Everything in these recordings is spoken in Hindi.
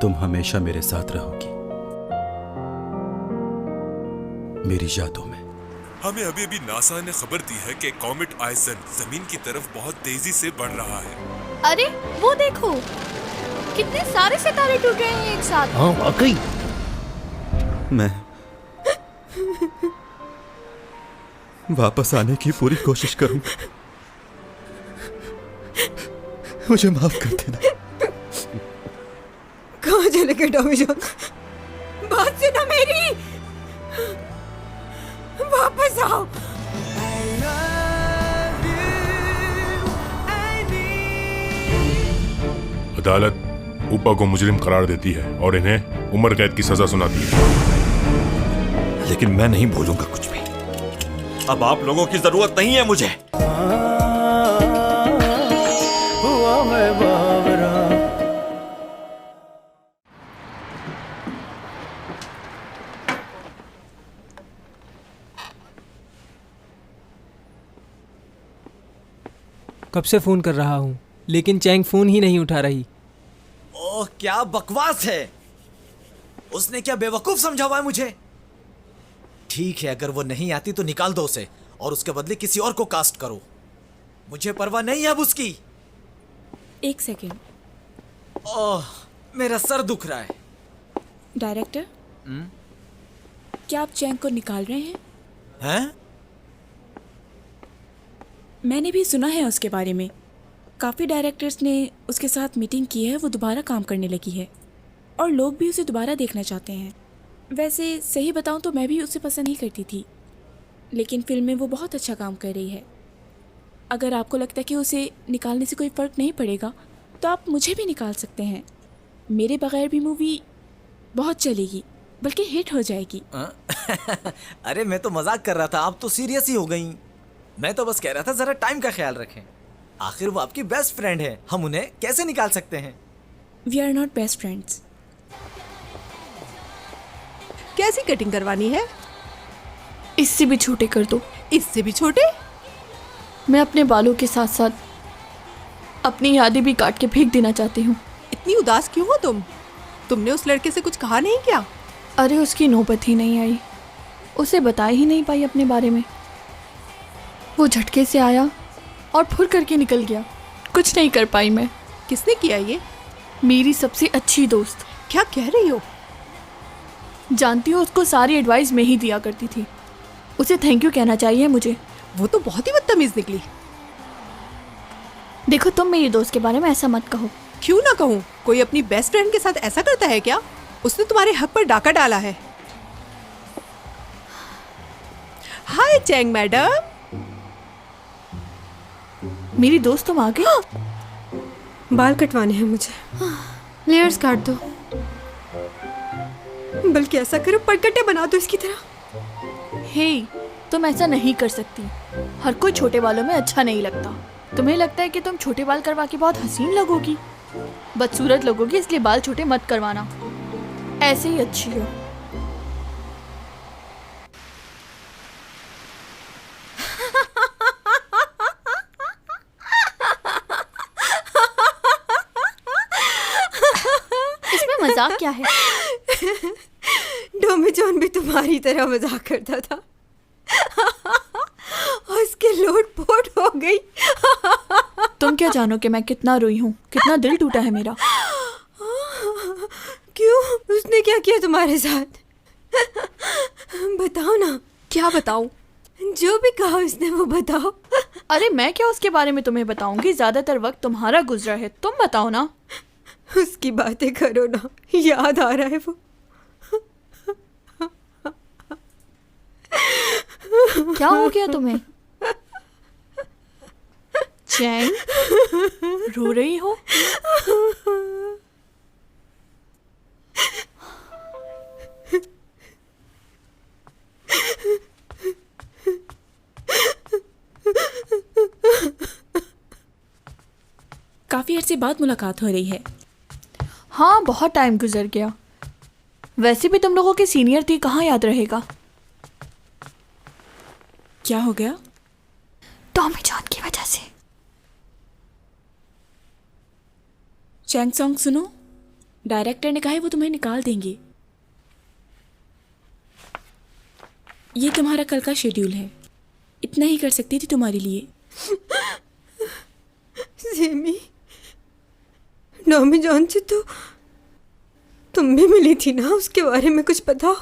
तुम हमेशा मेरे साथ रहोगी, मेरी यादों में। हमें अभी अभी नासा ने खबर दी है कि कॉमेट आइसन जमीन की तरफ बहुत तेजी से बढ़ रहा है। अरे वो देखो, कितने सारे सितारे टूट रहे हैं एक साथ। हाँ वाकई। मैं वापस आने की पूरी कोशिश करूंगा, मुझे माफ कर देना। कहाँ चले गए टॉमी जॉन? बात सुनो मेरी, वापस आओ। अदालत ऊपा को मुजरिम करार देती है और इन्हें उम्र कैद की सजा सुनाती है। लेकिन मैं नहीं भूलूंगा कुछ भी। अब आप लोगों की जरूरत नहीं है मुझे। कब से फोन कर रहा हूँ लेकिन चैंग फोन ही नहीं उठा रही। ओह क्या बकवास है। उसने क्या बेवकूफ समझा हुआ है मुझे। ठीक है, अगर वो नहीं आती तो निकाल दो उसे और उसके बदले किसी और को कास्ट करो। मुझे परवाह नहीं है अब उसकी। एक सेकेंड। ओह मेरा सर दुख रहा है। डायरेक्टर, क्या आप चैंग को निकाल रहे हैं? हैं? मैंने भी सुना है उसके बारे में। काफ़ी डायरेक्टर्स ने उसके साथ मीटिंग की है, वो दोबारा काम करने लगी है और लोग भी उसे दोबारा देखना चाहते हैं। वैसे सही बताऊं तो मैं भी उसे पसंद ही करती थी, लेकिन फिल्म में वो बहुत अच्छा काम कर रही है। अगर आपको लगता है कि उसे निकालने से कोई फ़र्क नहीं पड़ेगा तो आप मुझे भी निकाल सकते हैं। मेरे बगैर भी मूवी बहुत चलेगी, बल्कि हिट हो जाएगी। अरे मैं तो मजाक कर रहा था, आप तो सीरियस ही हो गई। मैं तो बस कह रहा था जरा टाइम का ख्याल रखें। आखिर वो आपकी बेस्ट फ्रेंड है, हम उन्हें कैसे निकाल सकते हैं? We are not best friends. कैसी कटिंग करवानी है? इससे भी छोटे कर दो। इससे भी छोटे? मैं अपने बालों के साथ साथ अपनी यादें भी काट के फेंक देना चाहती हूँ। इतनी उदास क्यों हो तुम? तुमने उस लड़के से कुछ कहा नहीं क्या? अरे उसकी नौबत ही नहीं आई, उसे बता ही नहीं पाई अपने बारे में। वो झटके से आया और फुर करके निकल गया, कुछ नहीं कर पाई मैं। किसने किया ये? मेरी सबसे अच्छी दोस्त। क्या कह रही हो? जानती हो, उसको सारी एडवाइस मैं ही दिया करती थी। उसे थैंक यू कहना चाहिए मुझे। वो तो बहुत ही बदतमीज निकली। देखो, तुम मेरी दोस्त के बारे में ऐसा मत कहो। क्यों ना कहूँ? कोई अपनी बेस्ट फ्रेंड के साथ ऐसा करता है क्या? उसने तुम्हारे हक पर डाका डाला है। हाय चैंग मैडम। मेरी दोस्त तुम आ गई? बाल कटवाने हैं मुझे। लेयर्स काट दो, बल्कि ऐसा करो परकटे बना दो इसकी तरह। हे, तुम ऐसा नहीं कर सकती। हर कोई छोटे बालों में अच्छा नहीं लगता। तुम्हें लगता है कि तुम छोटे बाल करवा के बहुत हसीन लगोगी, बदसूरत लगोगी, इसलिए बाल छोटे मत करवाना। ऐसे ही अच्छी हो। इसमें मजाक क्या है? टॉमी जॉन भी तुम्हारी तरह मजाक करता था और उसके लोट पोट हो गई। तुम क्या जानो कि मैं कितना रोई हूँ, कितना दिल टूटा है मेरा। क्यों? उसने क्या किया तुम्हारे साथ? बताओ ना। क्या बताऊं? जो भी कहा उसने वो बताओ। अरे मैं क्या उसके बारे में तुम्हें बताऊंगी, ज्यादातर वक्त तुम्हारा गुजरा है। तुम बताओ ना। उसकी बातें करो ना, याद आ रहा है वो। क्या हो गया तुम्हें? चैंग, रो रही हो? काफी अरसे बाद मुलाकात हो रही है। हाँ, बहुत टाइम गुजर गया। वैसे भी तुम लोगों के सीनियर थी, कहाँ याद रहेगा। क्या हो गया? टॉमी जॉन की वजह से। चैंग सॉन्ग सुनो, डायरेक्टर ने कहा है वो तुम्हें निकाल देंगे। ये तुम्हारा कल का शेड्यूल है, इतना ही कर सकती थी तुम्हारे लिए। सेमी, नॉमी जॉन से तो तुम भी मिली थी ना, उसके बारे में कुछ बताओ।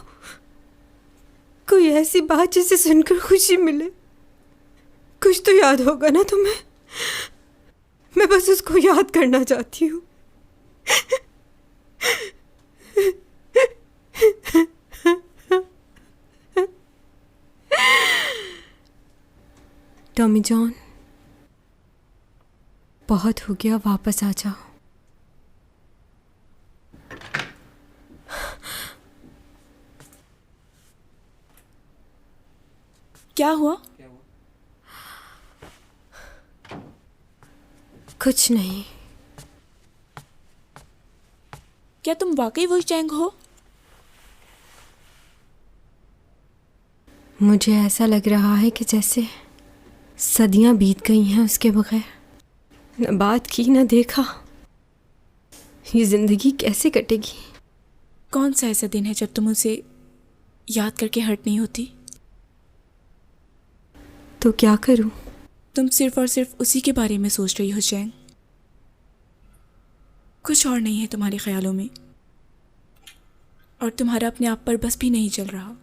कोई ऐसी बात जिसे सुनकर खुशी मिले। कुछ तो याद होगा ना तुम्हें। मैं बस उसको याद करना चाहती हूँ। टॉमी जॉन, बहुत हो गया, वापस आ जाओ। क्या हुआ? कुछ नहीं। क्या तुम वाकई वही चैंग हो? मुझे ऐसा लग रहा है कि जैसे सदियां बीत गई हैं उसके बगैर। न बात की न देखा। ये जिंदगी कैसे कटेगी? कौन सा ऐसा दिन है जब तुम उसे याद करके हर्ट नहीं होती? तो क्या करूं? तुम सिर्फ और सिर्फ उसी के बारे में सोच रही हो चैंग। कुछ और नहीं है तुम्हारे ख्यालों में, और तुम्हारा अपने आप पर बस भी नहीं चल रहा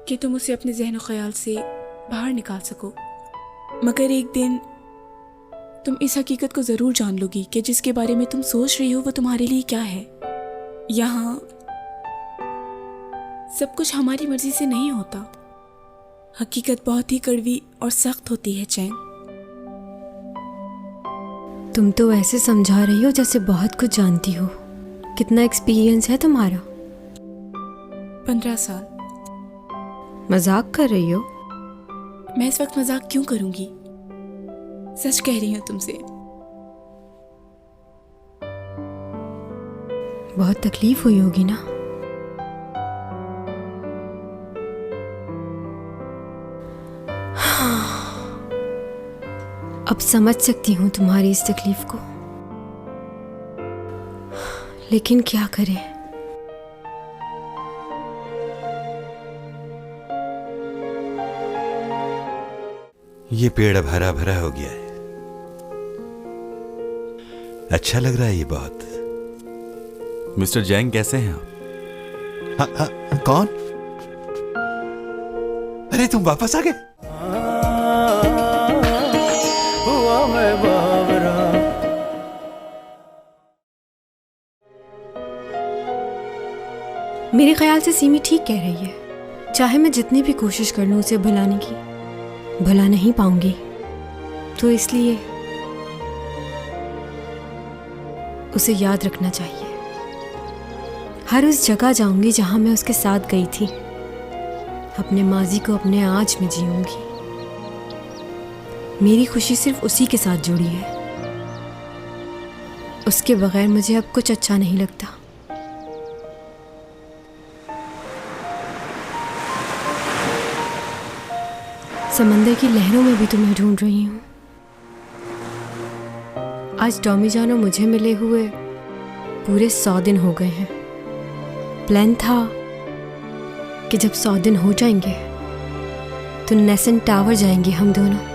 कि तुम उसे अपने जहन ख्याल से बाहर निकाल सको। मगर एक दिन तुम इस हकीकत को ज़रूर जान लोगी कि जिसके बारे में तुम सोच रही हो वो तुम्हारे लिए क्या है। यहाँ सब कुछ हमारी मर्जी से नहीं होता। हकीकत बहुत ही कड़वी और सख्त होती है चैन। तुम तो ऐसे समझा रही हो जैसे बहुत कुछ जानती हो। कितना एक्सपीरियंस है तुम्हारा? 15 साल। मजाक कर रही हो? मैं इस वक्त मजाक क्यों करूंगी? सच कह रही हूं तुमसे। बहुत तकलीफ हुई होगी ना? अब समझ सकती हूँ तुम्हारी इस तकलीफ को, लेकिन क्या करें? ये पेड़ अब हरा भरा हो गया है। अच्छा लग रहा है ये बहुत। मिस्टर जैंग, कैसे हैं आप? हाँ, कौन? अरे तुम वापस आ गए? मेरे ख्याल से सीमी ठीक कह रही है। चाहे मैं जितनी भी कोशिश कर लूं उसे भुलाने की, भुला नहीं पाऊंगी। तो इसलिए उसे याद रखना चाहिए। हर उस जगह जाऊंगी जहां मैं उसके साथ गई थी। अपने माजी को अपने आज में जीऊंगी। मेरी खुशी सिर्फ उसी के साथ जुड़ी है। उसके बगैर मुझे अब कुछ अच्छा नहीं लगता। समंदर की लहरों में भी तुम्हें ढूंढ रही हूँ। आज टॉमी जान और मुझे मिले हुए पूरे 100 दिन हो गए हैं। प्लान था कि जब 100 दिन हो जाएंगे तो नेसन टावर जाएंगे हम दोनों।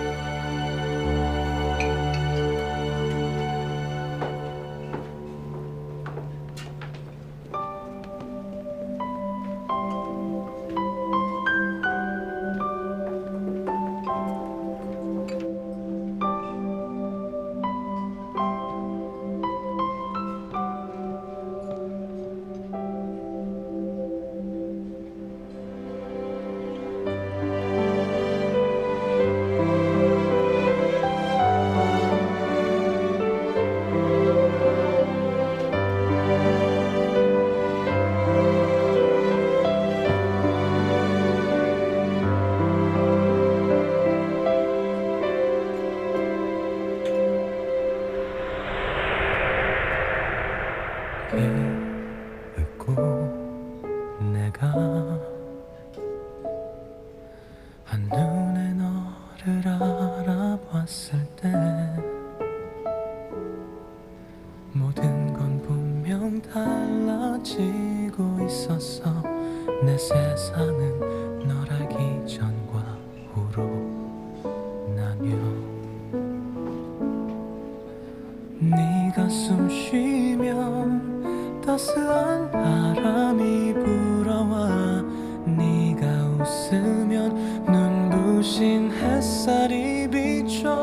부신 햇살이 비춰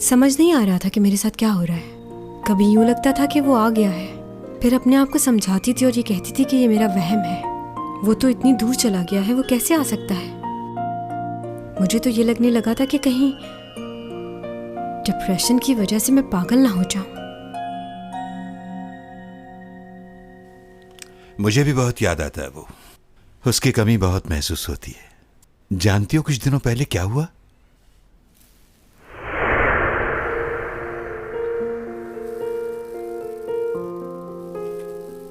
समझ नहीं आ रहा था कि मेरे साथ क्या हो रहा है। कभी यूं लगता था कि वो आ गया है, फिर अपने आप को समझाती थी और ये कहती थी कि ये मेरा वहम है। वो तो इतनी दूर चला गया है, वो कैसे आ सकता है। मुझे तो ये लगने लगा था कि कहीं डिप्रेशन की वजह से मैं पागल ना हो जाऊं। मुझे भी बहुत याद आता है वो। उसकी कमी बहुत महसूस होती है। जानती हो कुछ दिनों पहले क्या हुआ?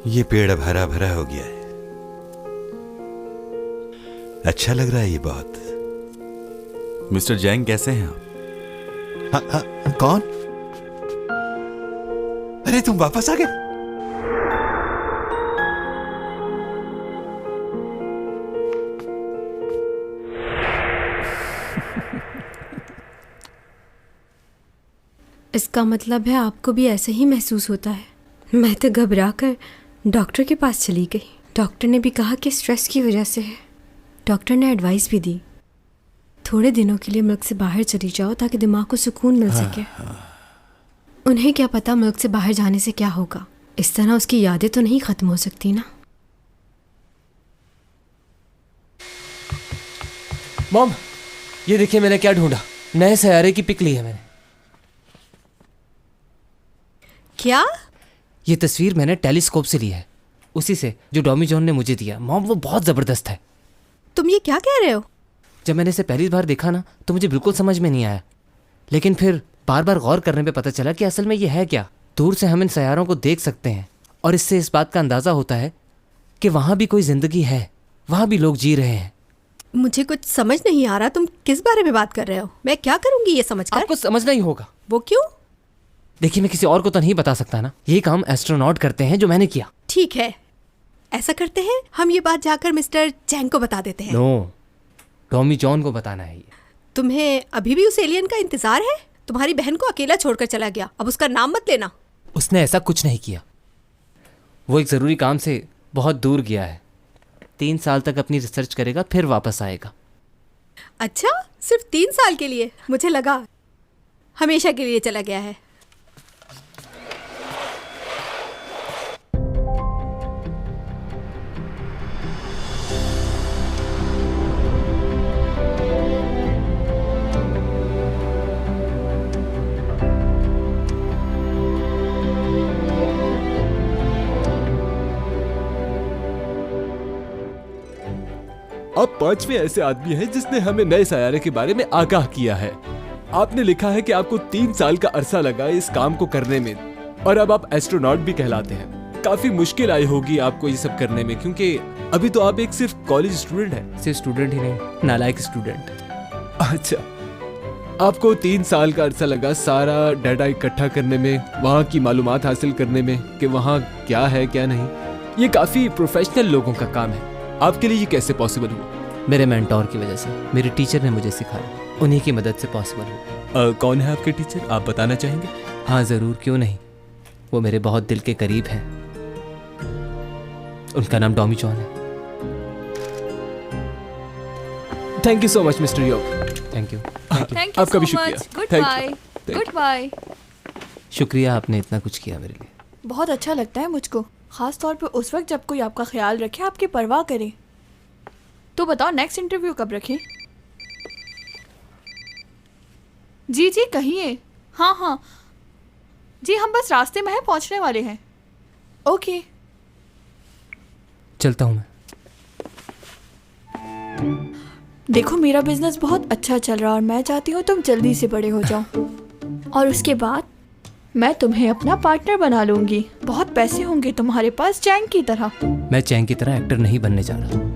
ये पेड़ अब हरा भरा हो गया है। अच्छा लग रहा है ये बहुत। मिस्टर जैंग कैसे हैं आप? हाँ, कौन? अरे तुम वापस आ गए? इसका मतलब है आपको भी ऐसे ही महसूस होता है। मैं तो घबरा कर डॉक्टर के पास चली गई। डॉक्टर ने भी कहा कि स्ट्रेस की वजह से है। डॉक्टर ने एडवाइस भी दी, थोड़े दिनों के लिए मुल्क से बाहर चली जाओ ताकि दिमाग को सुकून मिल सके। उन्हें क्या पता मुल्क से बाहर जाने से क्या होगा। इस तरह उसकी यादें तो नहीं ख़त्म हो सकती ना। मॉम, ये देखिए मैंने क्या ढूंढा। नए सैयारे की पिक ली है मैंने। क्या? ये तस्वीर मैंने टेलीस्कोप से ली है, उसी से जो डॉमी जॉन ने मुझे दिया। मॉम, वो बहुत ज़बरदस्त है। तुम ये क्या कह रहे हो? जब मैंने इसे पहली बार देखा ना तो मुझे बिल्कुल समझ में नहीं आया, लेकिन फिर बार बार गौर करने पे पता चला कि असल में ये है क्या। दूर से हम इन सैयारों को देख सकते हैं और इससे इस बात का अंदाज़ा होता है कि वहाँ भी कोई ज़िंदगी है, वहाँ भी लोग जी रहे हैं। मुझे कुछ समझ नहीं आ रहा, तुम किस बारे में बात कर रहे हो? मैं क्या करूंगी ये समझकर? आपको समझना ही होगा। वो क्यों? देखिए, मैं किसी और को तो नहीं बता सकता ना। ये काम एस्ट्रोनॉट करते हैं जो मैंने किया। ठीक है, ऐसा करते हैं, हम ये बात जाकर मिस्टर चैंग को बता देते हैं। नो, टॉमी जॉन को बताना है ये। तुम्हें अभी भी उस एलियन का इंतजार है? तुम्हारी बहन को अकेला छोड़कर चला गया, अब उसका नाम मत लेना। उसने ऐसा कुछ नहीं किया। वो एक ज़रूरी काम से बहुत दूर गया है। 3 साल तक अपनी रिसर्च करेगा, फिर वापस आएगा। अच्छा, सिर्फ 3 साल के लिए? मुझे लगा हमेशा के लिए चला गया है। आप 5वें ऐसे आदमी हैं जिसने हमें नए सैयारे के बारे में आगाह किया है। आपने लिखा है कि आपको 3 साल का अरसा लगा इस काम को करने में, और अब आप एस्ट्रोनॉट भी कहलाते हैं। काफी मुश्किल आई होगी आपको ये सब करने में, क्योंकि अभी तो आप एक सिर्फ कॉलेज स्टूडेंट हैं। सिर्फ स्टूडेंट ही नहीं, नालायक स्टूडेंट। अच्छा, आपको 3 साल का अरसा लगा सारा डाटा इकट्ठा करने में, वहाँ की मालूमात हासिल करने में कि वहाँ क्या है क्या नहीं। ये काफी प्रोफेशनल लोगों का काम है। आपके लिए ये कैसे पॉसिबल हुआ? मेरे मेंटोर की वजह से, मेरे टीचर ने मुझे सिखाया, उन्हीं की मदद से पॉसिबल हुआ। कौन है आपके टीचर, आप बताना चाहेंगे? हाँ ज़रूर, क्यों नहीं। वो मेरे बहुत दिल के करीब हैं। उनका नाम टॉमी जॉन है। Thank you so much mister Yog. Thank you. आपका भी शुक्रिया। Good Thank bye. you. Good bye. शुक्रिया, आपने इतना कुछ किया मेरे लिए। बहुत अच्छा लगता है मुझको, खास तौर पे उस वक्त जब कोई आपका ख्याल रखे, आपकी परवाह करे। तो बताओ नेक्स्ट इंटरव्यू कब रखें? जी जी कहिए। हाँ हाँ जी, हम बस रास्ते में हैं, पहुंचने वाले हैं। ओके, चलता हूँ मैं। देखो मेरा बिजनेस बहुत अच्छा चल रहा है और मैं चाहती हूँ तुम जल्दी से बड़े हो जाओ, और उसके बाद मैं तुम्हें अपना पार्टनर बना लूंगी। बहुत पैसे होंगे तुम्हारे पास, चैंग की तरह। मैं चैंग की तरह एक्टर नहीं बनने जा रहा।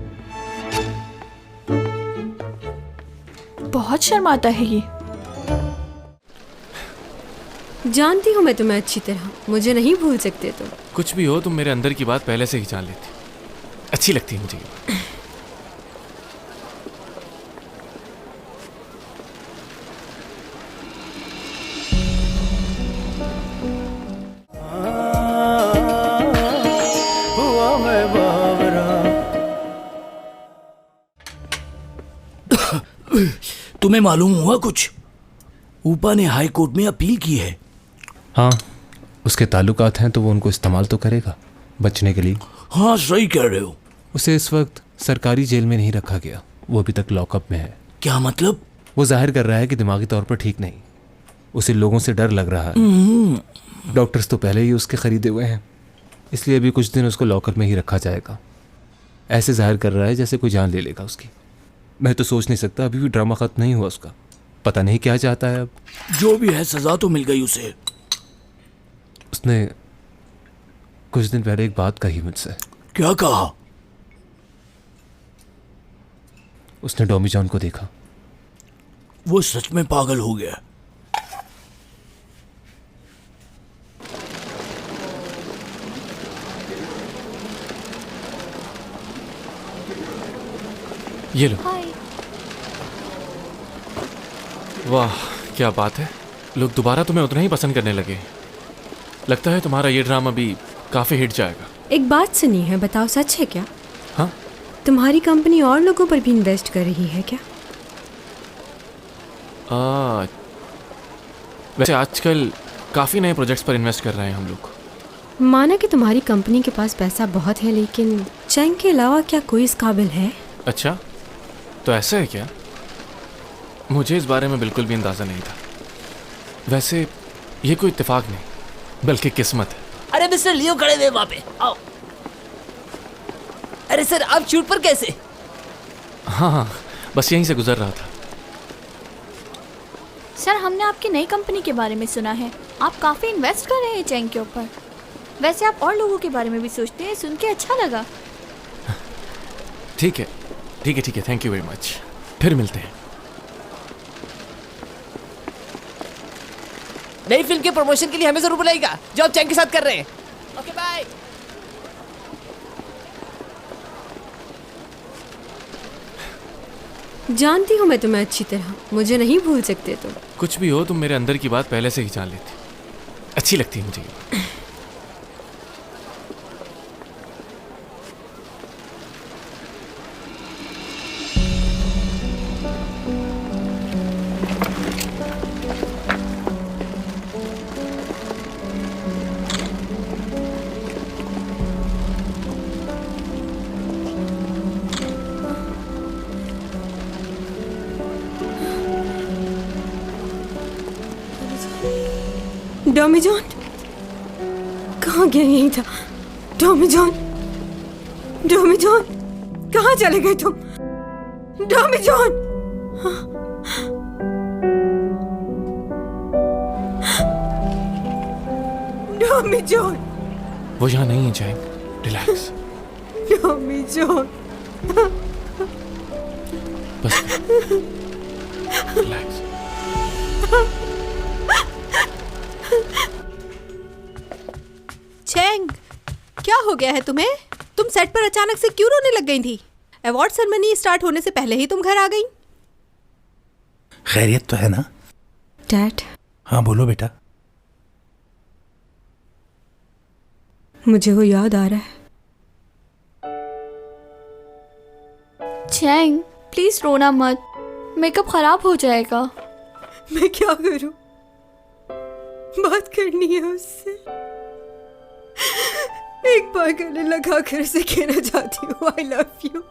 बहुत शर्माता है ये। जानती हूँ मैं तुम्हें अच्छी तरह, मुझे नहीं भूल सकते तुम। कुछ भी हो, तुम मेरे अंदर की बात पहले से ही जान लेती। अच्छी लगती है मुझे ये बात। तुम्हें मालूम हुआ कुछ? ऊपा ने हाई कोर्ट में अपील की है। हाँ, उसके ताल्लुकात हैं तो वो उनको इस्तेमाल तो करेगा बचने के लिए। हाँ सही कह रहे हो। उसे इस वक्त सरकारी जेल में नहीं रखा गया, वो अभी तक लॉकअप में है। क्या मतलब? वो जाहिर कर रहा है कि दिमागी तौर पर ठीक नहीं, उसे लोगों से डर लग रहा है। डॉक्टर्स तो पहले ही उसके खरीदे हुए हैं, इसलिए अभी कुछ दिन उसको लॉकर में ही रखा जाएगा। ऐसे जाहिर कर रहा है जैसे कोई जान ले लेगा उसकी। मैं तो सोच नहीं सकता, अभी भी ड्रामा खत्म नहीं हुआ उसका। पता नहीं क्या चाहता है अब। जो भी है सजा तो मिल गई उसे। उसने कुछ दिन पहले एक बात कही मुझसे। क्या कहा? उसने डॉमी जॉन को देखा। वो सच में पागल हो गया। ये लो। वाह क्या बात है, लोग दोबारा तुम्हें उतना ही पसंद करने लगे। लगता है तुम्हारा ये ड्रामा भी काफी हिट जाएगा। एक बात सुनी है, बताओ सच है क्या? हाँ? तुम्हारी कंपनी और लोगों पर भी इन्वेस्ट कर रही है क्या? वैसे आजकल काफी नए प्रोजेक्ट्स पर इन्वेस्ट कर रहे हैं हम लोग। माना कि तुम्हारी कंपनी के पास पैसा बहुत है, लेकिन चैंग के अलावा क्या कोई इस काबिल है? अच्छा, तो ऐसा है क्या? मुझे इस बारे में बिल्कुल भी अंदाजा नहीं था। वैसे ये कोई इत्तेफाक नहीं, बल्कि किस्मत है। अरे मिस्टर लियो खड़े हुए वहां पे, आओ। अरे सर, आप शूट पर कैसे? हाँ, बस यहीं से गुजर रहा था। सर, हमने आपकी नई कंपनी के बारे में सुना है, आप काफ़ी इन्वेस्ट कर रहे हैं चैंग के ऊपर। वैसे आप और लोगों के बारे में भी सोचते हैं, सुन के अच्छा लगा। ठीक है, ठीक है, ठीक है, थैंक यू वेरी मच। फिर मिलते हैं। नई फिल्म के प्रमोशन के लिए हमें जरूर बुलाएगा, जो आप चैंग के साथ कर रहे हैं। Okay bye. जानती हूँ मैं तुम्हें अच्छी तरह, मुझे नहीं भूल सकते तुम। कुछ भी हो, तुम मेरे अंदर की बात पहले से ही जान लेती। अच्छी लगती है मुझे। डॉमी जॉन कहाँ गया? यही था। डॉमी जॉन, डॉमी जॉन, कहाँ चले गए तुम? डॉमी जॉन, डॉमी जॉन। वो यहाँ नहीं है चैंग, रिलैक्स। डॉमी जॉन, बस रिलैक्स। चैंग, क्या हो गया है तुम्हें? तुम सेट पर अचानक से क्यों रोने लग गई थी? अवार्ड सेरेमनी स्टार्ट होने से पहले ही तुम घर आ गई। खैरियत तो है ना? डैड। हाँ बोलो बेटा। मुझे वो याद आ रहा है। चैंग, प्लीज रोना मत, मेकअप खराब हो जाएगा। मैं क्या करूं? बात करनी है उससे। एक बार गले लगा कर उसे कहना चाहती हूँ आई लव यू।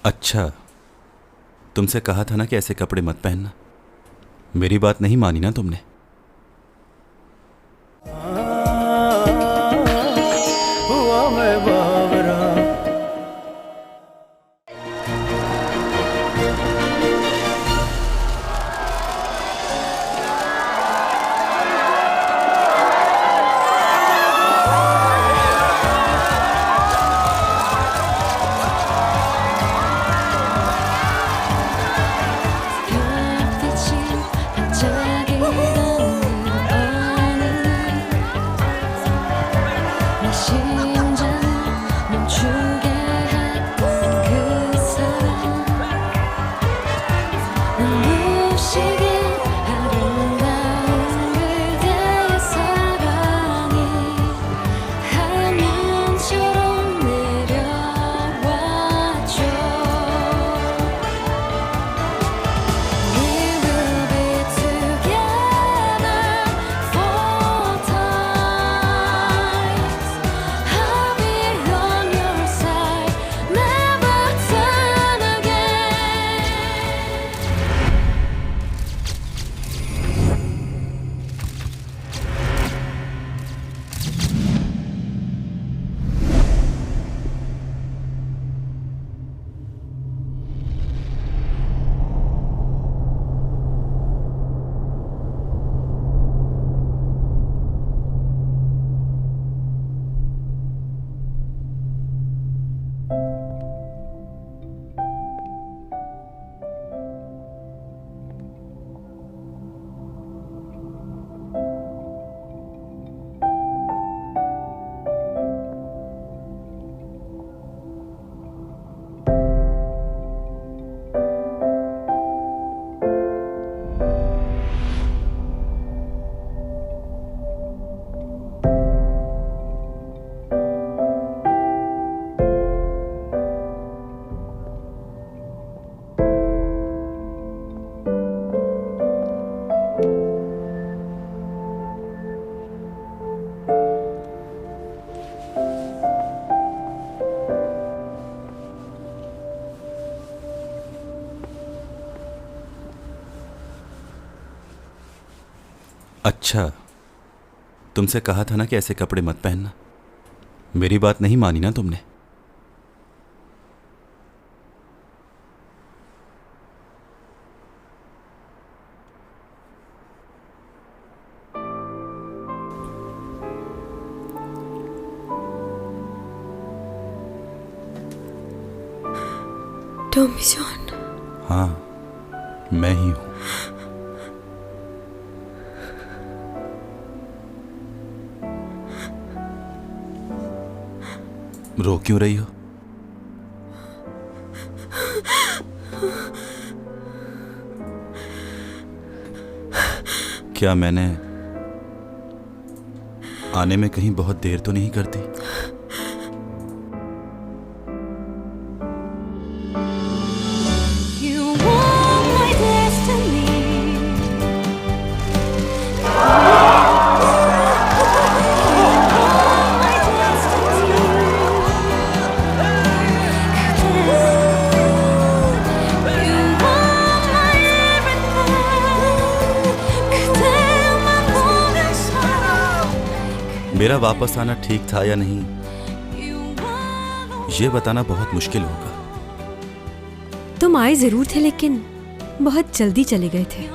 अच्छा, तुमसे कहा था ना कि ऐसे कपड़े मत पहनना। मेरी बात नहीं मानी ना तुमने। हुआ मैं बावरा। अच्छा, तुमसे कहा था ना कि ऐसे कपड़े मत पहनना। मेरी बात नहीं मानी ना तुमने। Tommy John. हाँ, मैं ही हूं। रो क्यों रही हो? क्या मैंने आने में कहीं बहुत देर तो नहीं करती? मेरा वापस आना ठीक था या नहीं, ये बताना बहुत मुश्किल होगा। तुम आए जरूर थे, लेकिन बहुत जल्दी चले गए थे।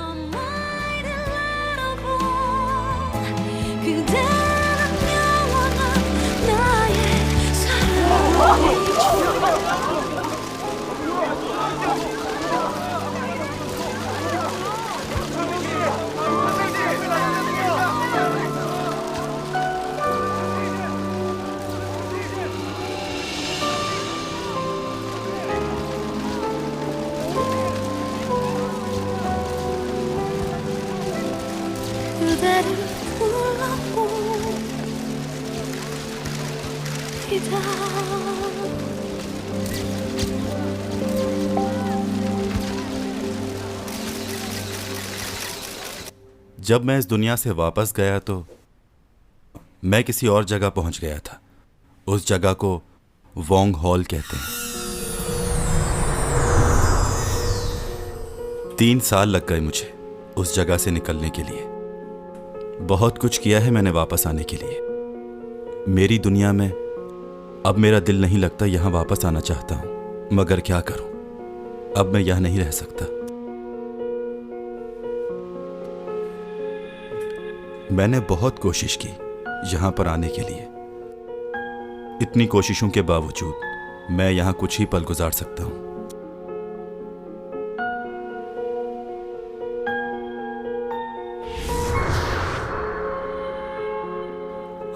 जब मैं इस दुनिया से वापस गया तो मैं किसी और जगह पहुंच गया था। उस जगह को वोंग हॉल कहते हैं। 3 साल लग गए मुझे उस जगह से निकलने के लिए। बहुत कुछ किया है मैंने वापस आने के लिए। मेरी दुनिया में अब मेरा दिल नहीं लगता। यहां वापस आना चाहता हूं, मगर क्या करूं, अब मैं यहां नहीं रह सकता। मैंने बहुत कोशिश की यहां पर आने के लिए। इतनी कोशिशों के बावजूद मैं यहां कुछ ही पल गुजार सकता हूं।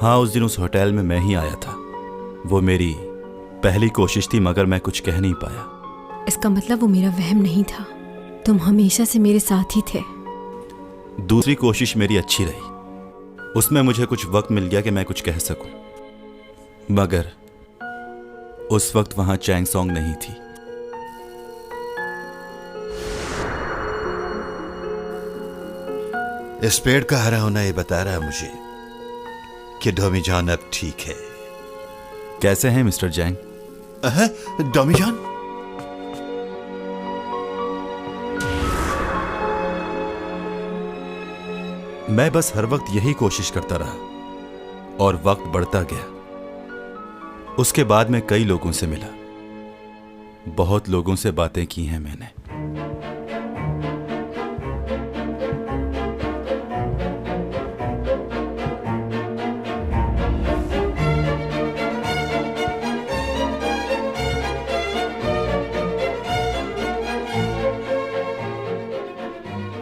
हाँ, उस दिन उस होटल में मैं ही आया था। वो मेरी पहली कोशिश थी, मगर मैं कुछ कह नहीं पाया। इसका मतलब वो मेरा वहम नहीं था, तुम हमेशा से मेरे साथ ही थे। दूसरी कोशिश मेरी अच्छी रही। उसमें मुझे कुछ वक्त मिल गया कि मैं कुछ कह सकूं, मगर उस वक्त वहां चैंग सॉन्ग नहीं थी। इस पेड़ का हरा होना ये बता रहा है मुझे कि डोमी जान अब ठीक है। कैसे हैं मिस्टर जैंग? डोमी जान? मैं बस हर वक्त यही कोशिश करता रहा और वक्त बढ़ता गया। उसके बाद मैं कई लोगों से मिला, बहुत लोगों से बातें की हैं मैंने।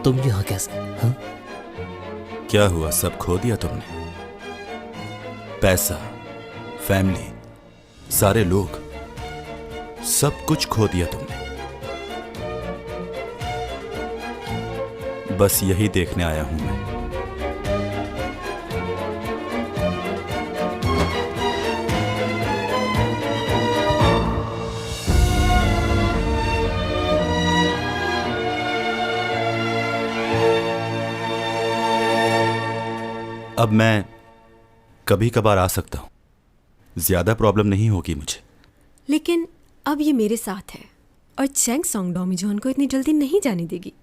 तुम यहाँ कैसे? हाँ? क्या हुआ, सब खो दिया तुमने? पैसा, फैमिली, सारे लोग, सब कुछ खो दिया तुमने। बस यही देखने आया हूं मैं। अब मैं कभी कभार आ सकता हूं, ज्यादा प्रॉब्लम नहीं होगी मुझे। लेकिन अब ये मेरे साथ है और चैंग सॉन्ग डोमी जॉन को इतनी जल्दी नहीं जाने देगी।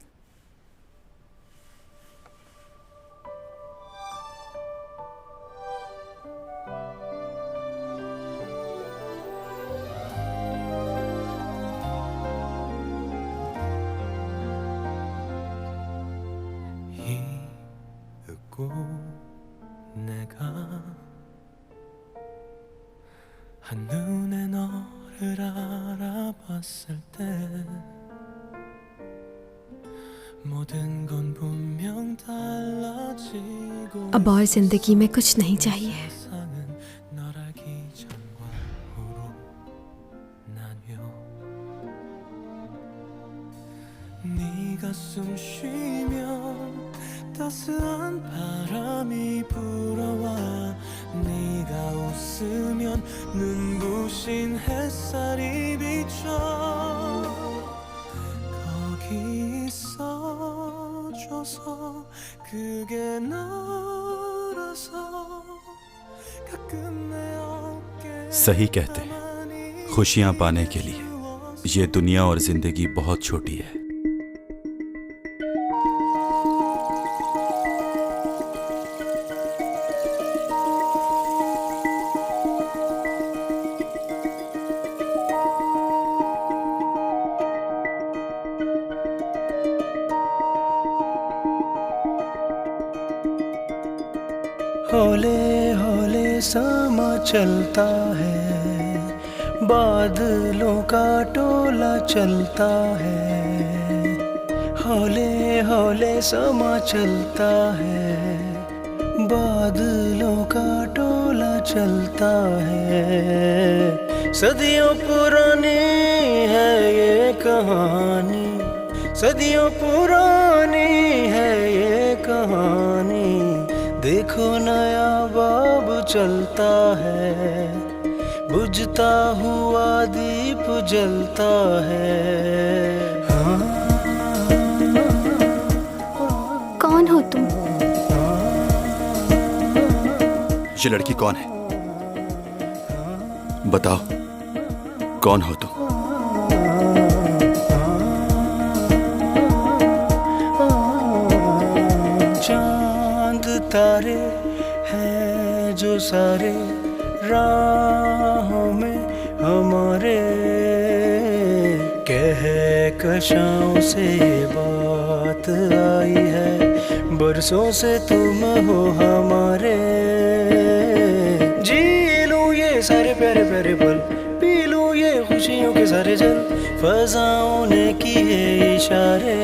내가 한눈에 너를 알아봤을 때 모든 건 분명 달라지고 अब और जिंदगी में कुछ नहीं चाहिए। 세상은 널 알기 전과 후로 나뉘어 네가 숨 쉬면 따스한 바람이 불어와 네가 웃으면 눈부신 햇살이 비춰 거기 있어줘서 그게 너라서 가끔 내 어깨 सही कहते हैं, खुशियां पाने के लिए ये दुनिया और जिंदगी बहुत छोटी है। हौले हौले समा चलता है, बादलों का टोला चलता है, हौले हौले समा चलता है, बादलों का टोला चलता है। सदियों पुरानी है ये कहानी, सदियों पुरानी है ये कहानी, देखो नया बाब चलता है, बुझता हुआ दीप जलता है। कौन हो तुम? ये लड़की कौन है? बताओ, कौन हो तुम? चांद तारे हैं जो सारे राहों में हमारे, कहकशाओं से बात आई है, बरसों से तुम हो हमारे। जी लूं ये सारे प्यारे प्यारे पल, पी लूं ये खुशियों के सारे जल, फज़ाओं ने किए इशारे।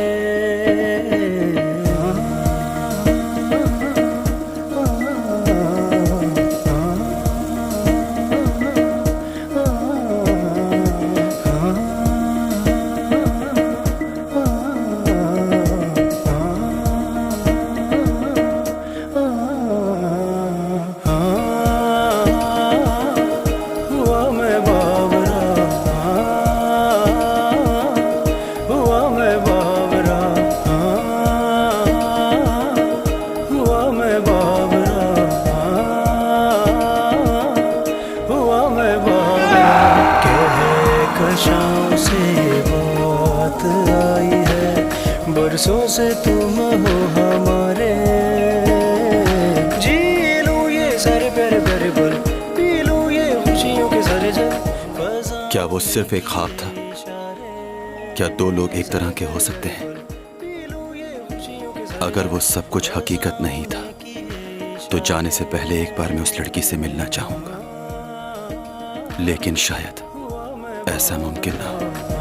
कहकशाओं से बात आई है, बरसों से तुम हो हमारे। जी लूं ये सारे प्यारे प्यारे पल, पी लूं ये खुशियों के सारे जल। क्या वो सिर्फ एक ख्वाब था? क्या दो लोग एक तरह के हो सकते हैं? अगर वो सब कुछ हकीकत नहीं था तो जाने से पहले एक बार मैं उस लड़की से मिलना चाहूंगा, लेकिन शायद ऐसा मुमकिन ना हो।